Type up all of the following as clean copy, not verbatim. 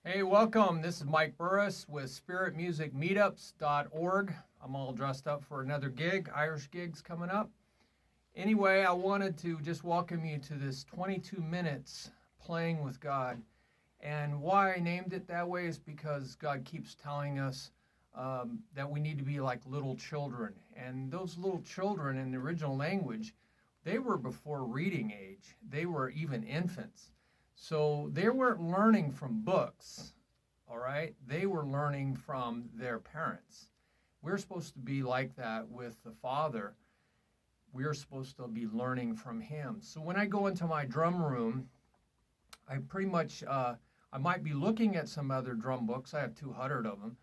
Hey, welcome. This is Mike Burris with Spirit Music Meetups.org. I'm all dressed up for another gig. Irish gig's coming up. Anyway, I wanted to just welcome you to this 22 minutes playing with God. And why I named it that way is because God keeps telling us that we need to be like little children. And those little children in the original language, they were before reading age. They were even infants. So they weren't learning from books, all right? They were learning from their parents. We're supposed to be like that with the Father. We're supposed to be learning from Him. So when I go into my drum room, I pretty much, I might be looking at some other drum books. I have 200 of them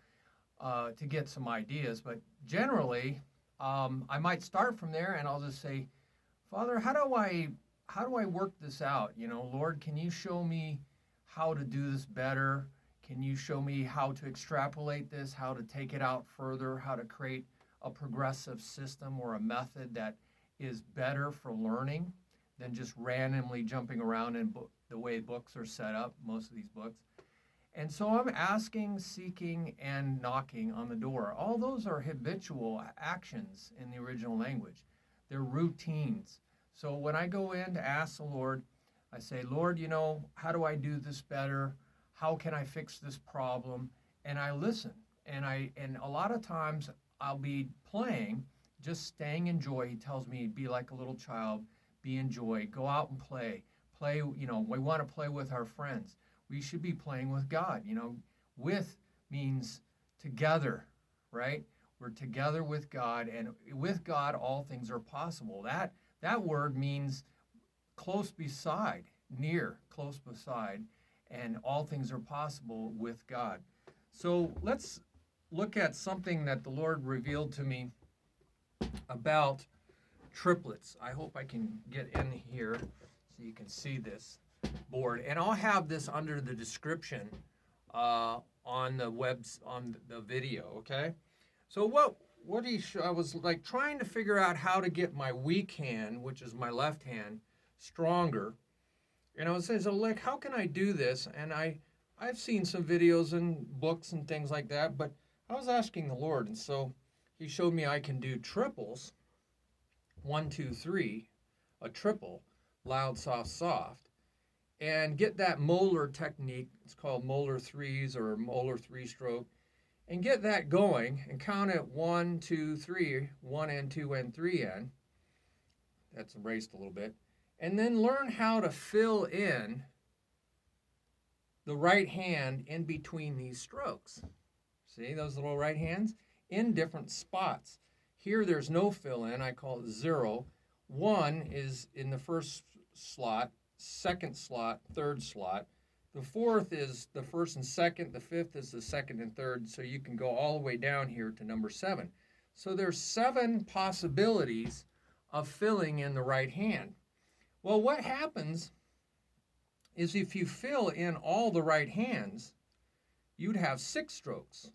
to get some ideas. But generally, I might start from there and I'll just say, Father, how do I work this out? You know, Lord, can you show me how to do this better? Can you show me how to extrapolate this, how to take it out further, how to create a progressive system or a method that is better for learning than just randomly jumping around in the way books are set up, most of these books. And so I'm asking, seeking, and knocking on the door. All those are habitual actions in the original language. They're routines. So when I go in to ask the Lord, I say, Lord, you know, how do I do this better? How can I fix this problem? And I listen. And a lot of times I'll be playing, just staying in joy. He tells me, be like a little child, be in joy, go out and play. Play, you know, we want to play with our friends. We should be playing with God. You know, with means together, right? We're together with God, and with God all things are possible. That word means close beside, near, close beside, and all things are possible with God. So let's look at something that the Lord revealed to me about triplets. I hope I can get in here so you can see this board, and I'll have this under the description on the video. Okay. So I was like trying to figure out how to get my weak hand, which is my left hand, stronger. And I was saying, so like, how can I do this? And I've seen some videos and books and things like that, but I was asking the Lord, and so He showed me I can do triples, 1, 2, 3, a triple, loud, soft, soft, and get that molar technique. It's called molar threes or molar three stroke. And get that going and count it 1, 2, 3, 1 and 2 and 3 and. That's erased a little bit. And then learn how to fill in the right hand in between these strokes. See those little right hands? In different spots. Here there's no fill in. I call it 0. 1 is in the first slot, second slot, third slot. The fourth is the first and second. The fifth is the second and third. So you can go all the way down here to number 7. So there's 7 possibilities of filling in the right hand. Well, what happens is if you fill in all the right hands, you'd have 6 strokes.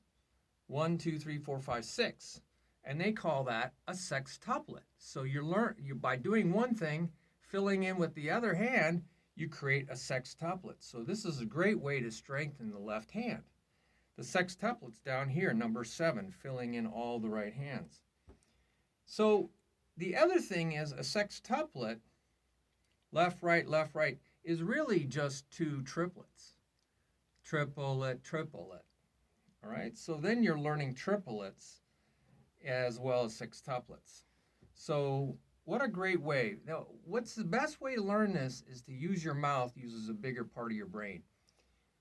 1, 2, 3, 4, 5, 6. And they call that a sextuplet. So you by doing one thing, filling in with the other hand, you create a sextuplet. So this is a great way to strengthen the left hand. The sextuplet's down here, number 7, filling in all the right hands. So the other thing is a sextuplet, left, right, is really just 2 triplets. Triplet, triplet. All right, so then you're learning triplets as well as sextuplets. So what a great way. Now, what's the best way to learn this is to use your mouth, uses a bigger part of your brain.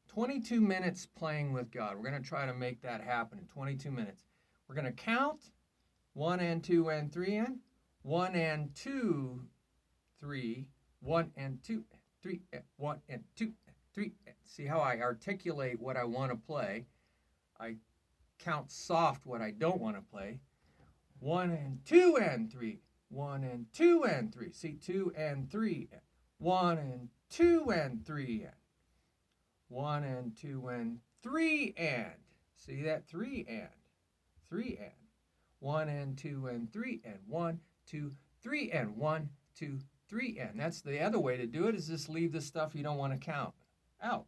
22 minutes playing with God. We're going to try to make that happen in 22 minutes. We're going to count 1 and 2 and 3 and 1 and 2, 3, 1 and 2, 3, 1 and 2, 3. See how I articulate what I want to play. I count soft what I don't want to play. 1 and 2 and 3. 1 and 2 and 3. See, 2 and 3. 1 and 2 and 3 and. 1 and 2 and 3 and. See that? 3 and. 3 and. 1 and 2 and 3 and. 1, 2, 3 and. 1, 2, 3 and. That's the other way to do it, is just leave the stuff you don't want to count out.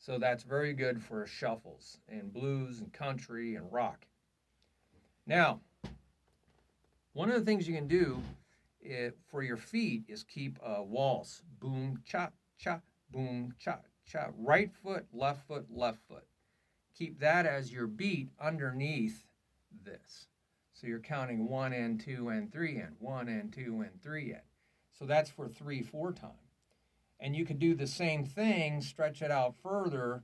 So that's very good for shuffles and blues and country and rock. Now, one of the things you can do for your feet is keep a waltz. Boom, cha, cha, boom, cha, cha. Right foot, left foot, left foot. Keep that as your beat underneath this. So you're counting 1 and 2 and 3 and 1 and 2 and 3 and. So that's for 3/4 time. And you could do the same thing, stretch it out further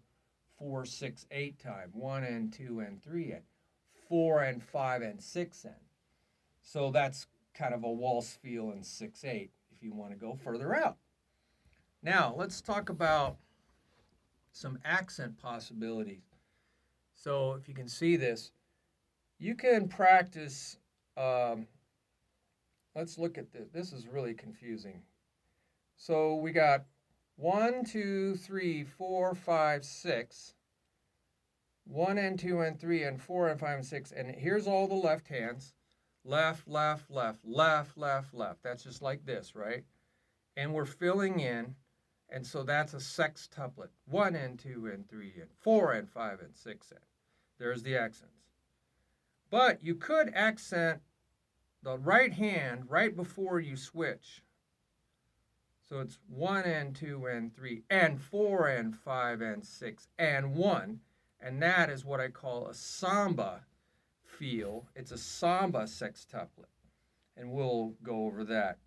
for 6/8 time. 1 and 2 and 3 and 4 and 5 and 6 and. So that's kind of a waltz feel in 6/8 if you want to go further out. Now let's talk about some accent possibilities. So if you can see this, you can practice, let's look at this. This is really confusing. So we got 1, 2, 3, 4, 5, 6. 1 and 2 and 3 and 4 and 5 and 6. And here's all the left hands. Left, left, left, left, left, left. That's just like this, right? And we're filling in. And so that's a sextuplet. 1 and 2 and 3 and 4 and 5 and 6 and. There's the accents. But you could accent the right hand right before you switch. So it's 1 and 2 and 3 and 4 and 5 and 6 and 1. And that is what I call a samba feel. It's a samba sextuplet. And we'll go over that.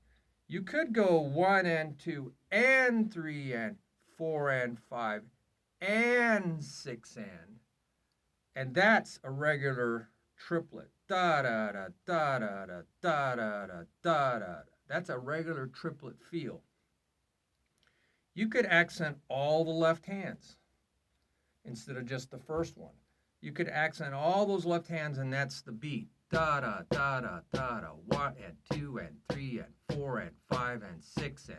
You could go 1 and 2 and 3 and 4 and 5 and 6 and that's a regular triplet. Da da da da da da da da da da da. That's a regular triplet feel. You could accent all the left hands instead of just the first one. You could accent all those left hands, and that's the beat. Da da da da da da. 1 and 2 and 3 and 4 and 5 and 6 and.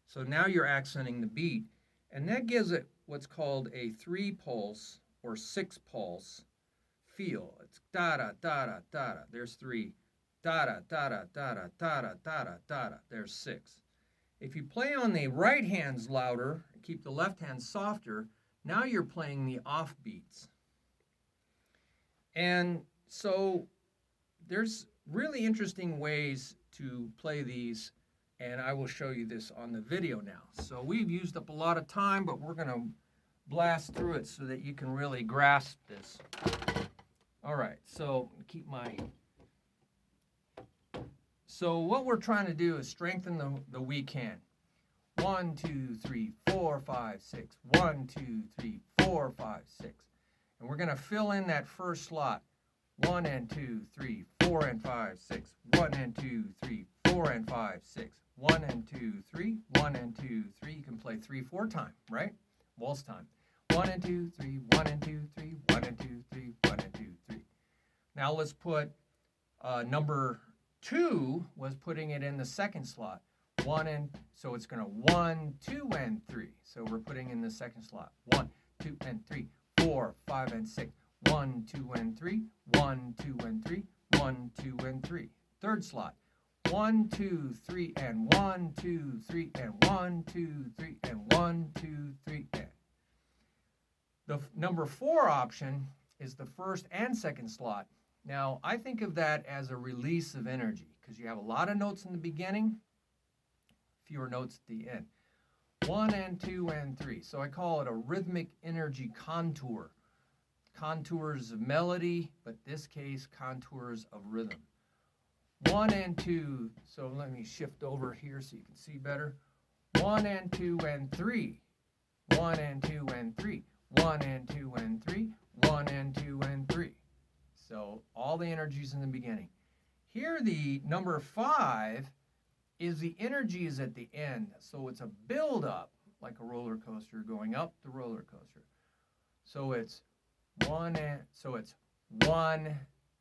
So now you're accenting the beat, and that gives it what's called a 3-pulse or 6-pulse feel. It's da da da da da da. There's 3. Da da da da da da da da da da da. There's 6. If you play on the right hands louder, keep the left hand softer, now you're playing the off beats. And so there's really interesting ways to play these, and I will show you this on the video now. So we've used up a lot of time, but we're going to blast through it so that you can really grasp this. All right, so keep my... So what we're trying to do is strengthen the weak hand. 1, 2, 3, 4, 5, 6. 1, 2, 3, 4, 5, 6. And we're going to fill in that first slot. 1 and 2, 3, 4 and 5, 6. 1 and 2, 3, 4 and 5, 6. 1 and 2, 3. 1 and 2, 3. You can play 3/4 time, right? Waltz time. 1 and 2, 3. 1 and 2, 3. 1 and 2, 3. 1 and 2, 3. Now let's put number 2 was putting it in the second slot. 1 and, so it's going to 1, 2, and 3. So we're putting in the second slot. 1, 2, and 3, 4, 5, and 6. 1, 2, and 3, 1, 2, and 3, 1, 2, and 3. Third slot. 1, 2, 3, and 1, 2, 3, and 1, 2, 3, and 1, 2, 3, and. The number 4 option is the first and second slot. Now, I think of that as a release of energy because you have a lot of notes in the beginning, fewer notes at the end. 1 and 2 and 3. So I call it a rhythmic energy contour. Contours of melody, but this case, contours of rhythm. 1 and 2. So let me shift over here so you can see better. 1 and 2 and 3. 1 and 2 and 3. 1 and 2 and 3. 1 and 2 and 3. So all the energies in the beginning. Here the number 5 is the energy is at the end. So it's a build-up, like a roller coaster going up the roller coaster. So it's 1 and, so it's 1,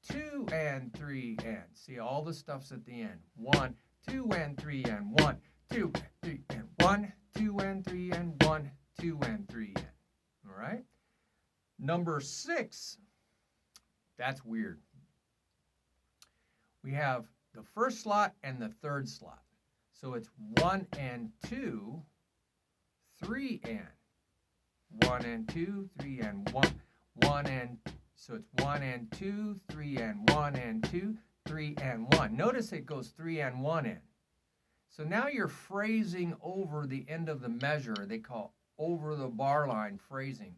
2, and 3, and. See, all the stuff's at the end. 1, 2, and 3, and 1, 2, and 3, and 1, 2, and 3, and 1, 2, and 3, and. All right? Number 6, that's weird. We have the first slot and the third slot. So it's 1 and 2, 3 and. 1 and 2, 3 and 1, 1 and, so it's 1 and 2, 3 and 1 and 2, 3 and 1. Notice it goes 3 and 1 in. So now you're phrasing over the end of the measure. They call over the bar line phrasing.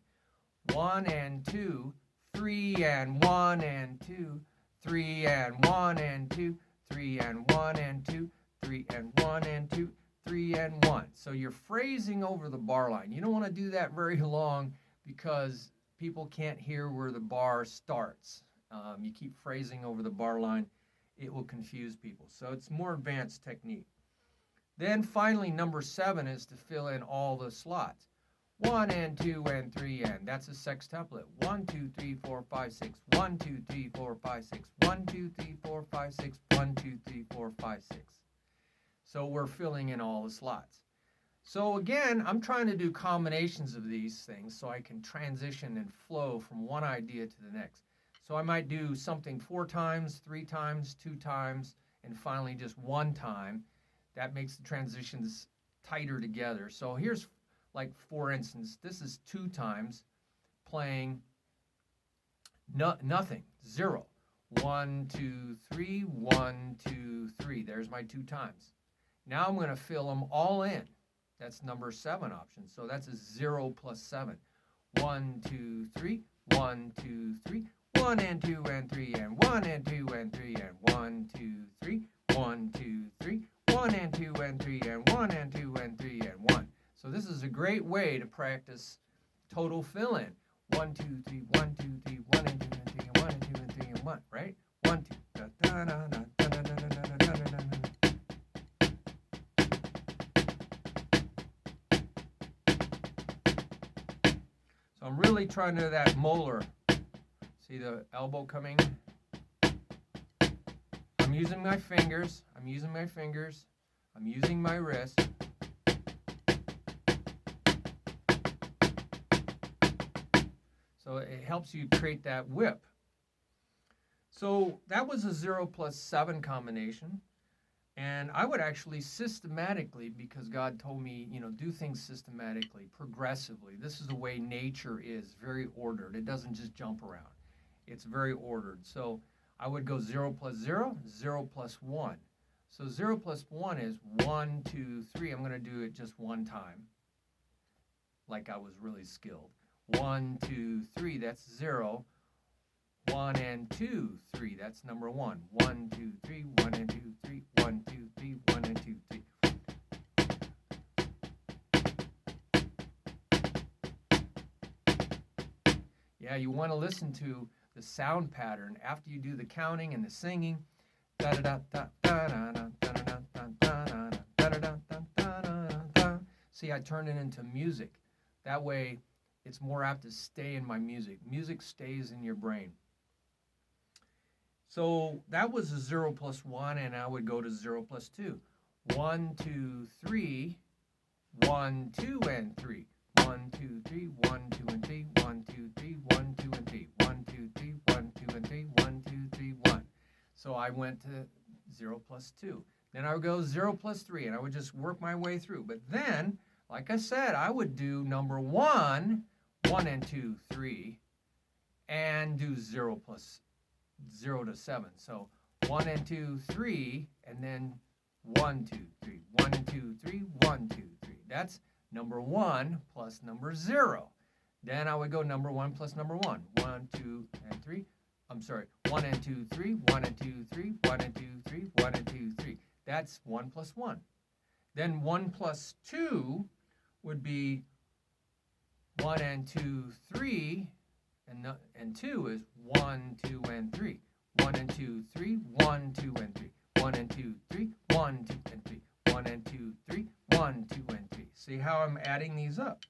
1 and 2, 3 and 1 and 2, 3 and 1 and 2, 3 and 1 and 2, 3 and 1 and 2, 3 and 1. So you're phrasing over the bar line. You don't want to do that very long because people can't hear where the bar starts. You keep phrasing over the bar line, it will confuse people. So it's more advanced technique. Then finally, number 7 is to fill in all the slots. 1 and 2 and 3 and. That's a sextuplet. 1, 2, 3, 4, 5, 6. 1, 2, 3, 4, 5, 6. 1, 2, 3, 4, 5, 6. 1, 2, 3, 4, 5, 6. So we're filling in all the slots. So again, I'm trying to do combinations of these things so I can transition and flow from one idea to the next. So I might do something 4 times, 3 times, 2 times, and finally just 1 time. That makes the transitions tighter together. So here's, like, for instance, this is 2 times playing nothing, 0. 1, 2, 3, 1, 2, 3. There's my 2 times. Now I'm going to fill them all in. That's number 7 option. So that's a 0 plus 7. 1, 2, 3, 1, 2, 3, 1 and 2 and 3 and 1 and 2 and 3 and 1, 2, 3, 1, 2, 3, 1 and 2 and 3 and 1 and 2 and 3 and 1. So this is a great way to practice total fill-in. 1, 2, 3, 1, 2, 3, 1 and 2 and 3 and 1 and 2 and 3 and 1, right? 1, 2, da da da da da da da da da da da. So I'm really trying to do that molar. See the elbow coming? I'm using my fingers. I'm using my fingers. I'm using my wrist. So it helps you create that whip. So that was a 0 plus 7 combination. And I would actually systematically, because God told me, do things systematically, progressively. This is the way nature is, very ordered. It doesn't just jump around. It's very ordered. So I would go 0 plus 0, 0 plus 1. So 0 plus 1 is 1, 2, 3. I'm going to do it just 1 time, like I was really skilled. 1, 2, 3, that's 0. 1 and 2, 3, that's number 1. 1, 2, 3, 1 and 2, 3, 1, 2, 3, 1 and 2, 3. Yeah, you want to listen to the sound pattern after you do the counting and the singing. See, I turn it into music. That way, it's more apt to stay in my music. Music stays in your brain. So that was a 0 plus 1, and I would go to 0 plus 2. 1, 2, 3, 1, 2, and 3. 1, 2, 3, 1, 2, and 3, 1, 2, 3, 1, 2, and 3, 1, 2, 3, 1, 2, and 3, 1, 2, 3, 1. So I went to 0 plus 2. Then I would go 0 plus 3, and I would just work my way through. But then, like I said, I would do number 1, 1 and 2, 3, and do 0 plus 0 to 7. So 1 and 2, 3, and then 1, 2, 3. 1 and 2, 3, 1, 2, 3. That's number 1 plus number 0. Then I would go number 1 plus number 1. 1, 2, and 3. I'm sorry. 1 and 2, 3. 1 and 2, 3. 1 and 2, 3. 1 and 2, 3. That's 1 plus 1. Then 1 plus 2 would be 1 and 2, 3. And 2 is 1, 2, and 3. 1 and 2, 3, 1, 2, and 3. 1 and 2, 3, 1, 2, and 3. 1 and 2, 3, 1, 2, and 3. See how I'm adding these up?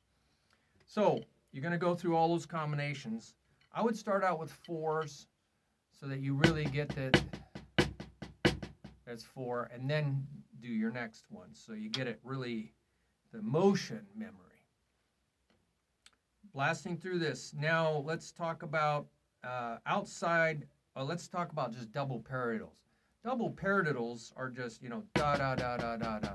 So you're going to go through all those combinations. I would start out with 4s so that you really get that that's 4, and then do your next one so you get it really, the motion memory. Blasting through this. Now let's talk about let's talk about just double paradiddles. Double paradiddles are just, da da da da da da.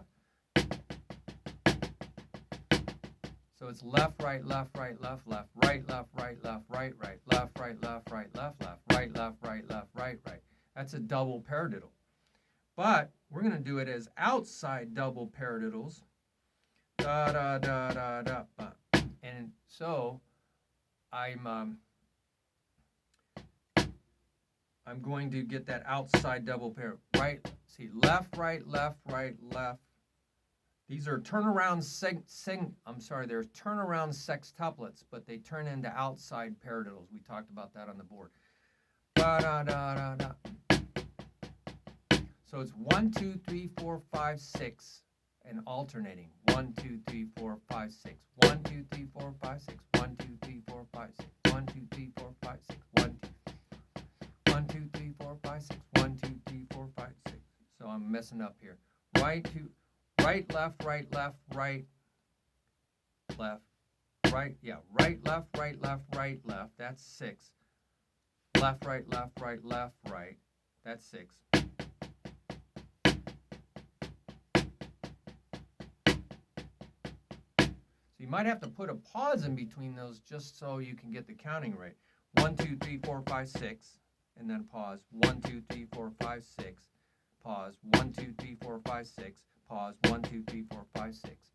So it's left, right, left, right, left, left, right, left, right, left, right, right, left, right, left, right, left, left, right, left, right, left, right, right. That's a double paradiddle. But we're going to do it as outside double paradiddles. Da, da, da, da, da, ba. And so I'm going to get that outside double pair. Right, see, left, right, left, right, left. These are turnaround they're turnaround sextuplets, but they turn into outside paradiddles. We talked about that on the board. Da, da, da, da, da. So it's 1, 2, 3, 4, 5, 6, and alternating. 1, 2, 3, 4, 5, 6. 1, 2, 3, 4, 5, 6. 1, 2, 3, 4, 5, 6. 1, 2, 3, 4, 5, 6. 1, 2, 3, 4, 5, 6. 1, 2, 3, 4, 5, 6. So I'm messing up here. Right, left, right, left, right, left, right. Yeah, right, left, right, left, right, left. That's 6. Left, right, left, right, left, right. That's 6. You might have to put a pause in between those just so you can get the counting right. 1, 2, 3, 4, 5, 6, and then pause. 1, 2, 3, 4, 5, 6, pause. 1, 2, 3, 4, 5, 6, pause. 1, 2, 3, 4, 5, 6.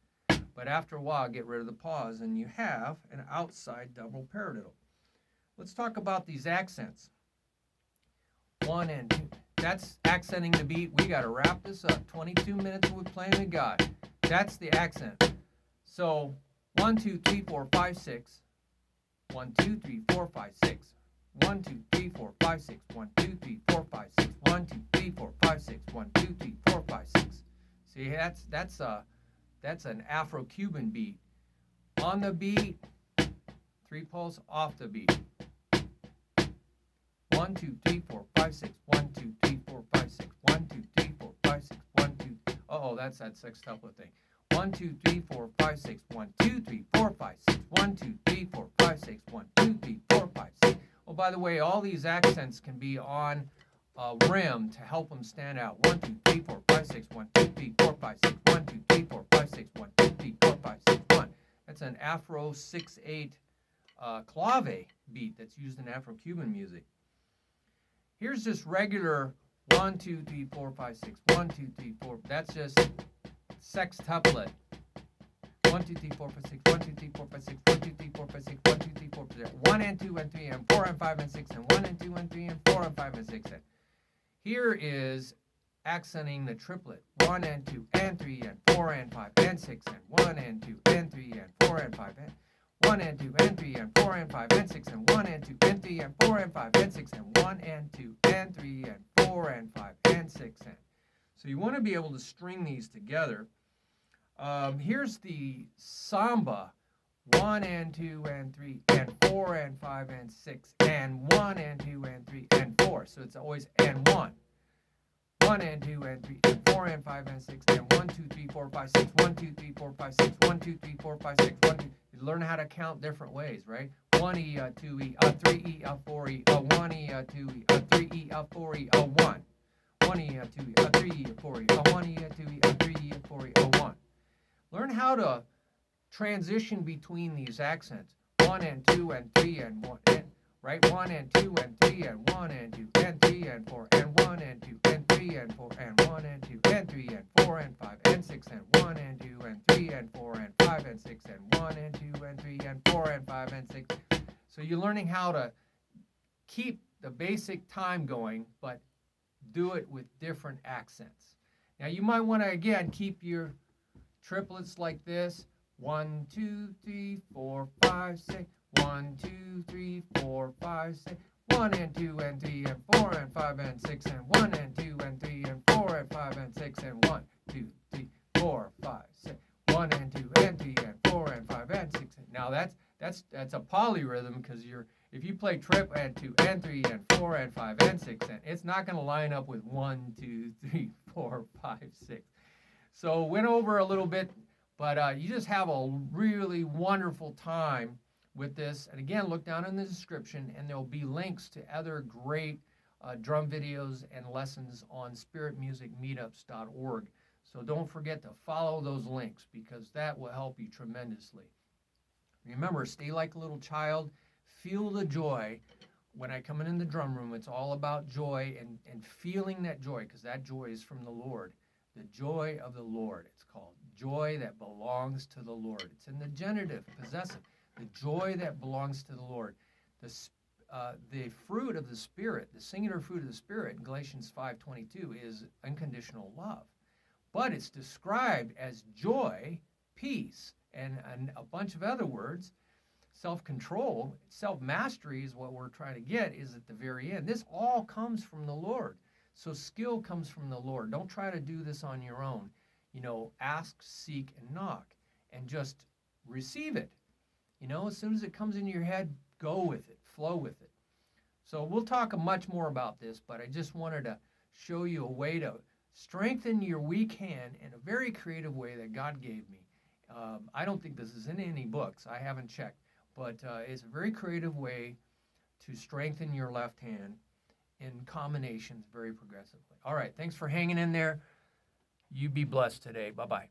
But after a while, get rid of the pause, and you have an outside double paradiddle. Let's talk about these accents. 1 and 2. That's accenting the beat. We got to wrap this up. 22 minutes with playing with God. That's the accent. So 1, 2, 3, 4, 5, 6. 1, 2, 3, 4, 5, 6. 1, 2, 3, 4, 5, 6. 1, 2, 3, 4, 5, 6. 1, 2, 3, 4, 5, 6. 1, 2, 3, 4, 5, 6. See, that's an Afro-Cuban beat. On the beat, 3 pulse, off the beat. 1, 2, 3, 4, 5, 6. 1, 2, 3, 4, 5, 6. 1, 2, 3, 4, 5, 6. 1, 2. Uh-oh, that's that sextuplet thing. 1, 2, 3, 4, 5, 6. 1, 2, 3, 4, 5, 6. 1, 2, 3, 4, 5, 6. 1, 2, 3, 4, 5, 6. Oh, by the way, all these accents can be on a rim to help them stand out. 1, 2, 3, 4, 5, 6. 1, 2, 3, 4, 5, 6. 1, 2, 3, 4, 5, 6. 1, 2, 3, 4, 5, 6. 1. That's an Afro 6/8 clave beat that's used in Afro-Cuban music. Here's just regular 1, 2, 3, 4, 5, 6. 1, 2, 3, 4. That's just sextuplet. 1, 2, 3, 4, 5, 6. 1, 2, 3, 4, 5, 6. 1, 2, 3, 4, 5, 6. 1, 2, 3, 4, 5, 6. 1 and 2 and 3 and 4 and 5 and 6 and 1 and 2 and 3 and 4 and 5 and 6 and. Here is accenting the triplet. 1 and 2 and 3 and 4 and 5 and 6 and 1 and 2 and 3 and 4 and 5 and 1 and 2 and 3 and 4 and 5 and 6 and 1 and 2 and 3 and 4 and 5 and 6 and 1 and 2 and 3 and 4 and 5 and 6 and. So you want to be able to string these together. Here's the Samba. 1 and 2 and 3 and 4 and 5 and 6 and 1 and 2 and 3 and 4. So it's always and 1. 1 and 2 and 3 and 4 and 5 and 6 and 1, 2, 3, 4, 5, 6. 1, 2, 3, 4, 5, 6. 1, 2, 3, 4, 5, 6. 1, 2. You learn how to count different ways, right? 1 E, 2 E, 3 E, 4 E, 1 E, 2 E, 3 E, 4 E, 1. 1 E, 2 E, 3 E, 4 E, 1 E, 2 E, 3 E, 4 E, 1. Learn how to transition between these accents. 1 and 2 and 3 and 1 and right? 1 and 2 and 3 and 1 and 2 and 3 and 4 and 1 and 2 and 3 and 4 and 1 and 2 and 3 and 4 and 5 and 6 and 1 and 2 and 3 and 4 and 5 and 6 and 1 and 2 and 3 and 4 and 5 and 6. So you're learning how to keep the basic time going, but do it with different accents. Now you might want to again keep your triplets like this. 1, 2, 3, 4, 5, 6. 1, 2, 3, 4, 5, 6. 1 and 2 and 3 and 4 and 5 and 6 and 1 and 2 and 3 and 4 and 5 and 6 and 1, 2, 3, 4, 5, 6. 1 and 2 and 3 and 4 and 5 and 6. Now that's a polyrhythm because if you play trip and 2 and 3 and 4 and 5 and 6 and it's not going to line up with 1, 2, 3, 4, 5, 6. So went over a little bit, but you just have a really wonderful time with this. And again, look down in the description and there'll be links to other great drum videos and lessons on spiritmusicmeetups.org. So don't forget to follow those links because that will help you tremendously. Remember, stay like a little child. Feel the joy. When I come in the drum room, it's all about joy and feeling that joy, because that joy is from the Lord. The joy of the Lord, it's called. Joy that belongs to the Lord. It's in the genitive, possessive. The joy that belongs to the Lord. The fruit of the Spirit, the singular fruit of the Spirit in Galatians 5:22 is unconditional love. But it's described as joy, peace, and a bunch of other words. Self-control, self-mastery is what we're trying to get, is at the very end. This all comes from the Lord. So skill comes from the Lord. Don't try to do this on your own. Ask, seek, and knock, and just receive it. As soon as it comes into your head, go with it, flow with it. So we'll talk much more about this, but I just wanted to show you a way to strengthen your weak hand in a very creative way that God gave me. I don't think this is in any books. I haven't checked, but it's a very creative way to strengthen your left hand in combinations very progressively. All right, thanks for hanging in there. You be blessed today. Bye-bye.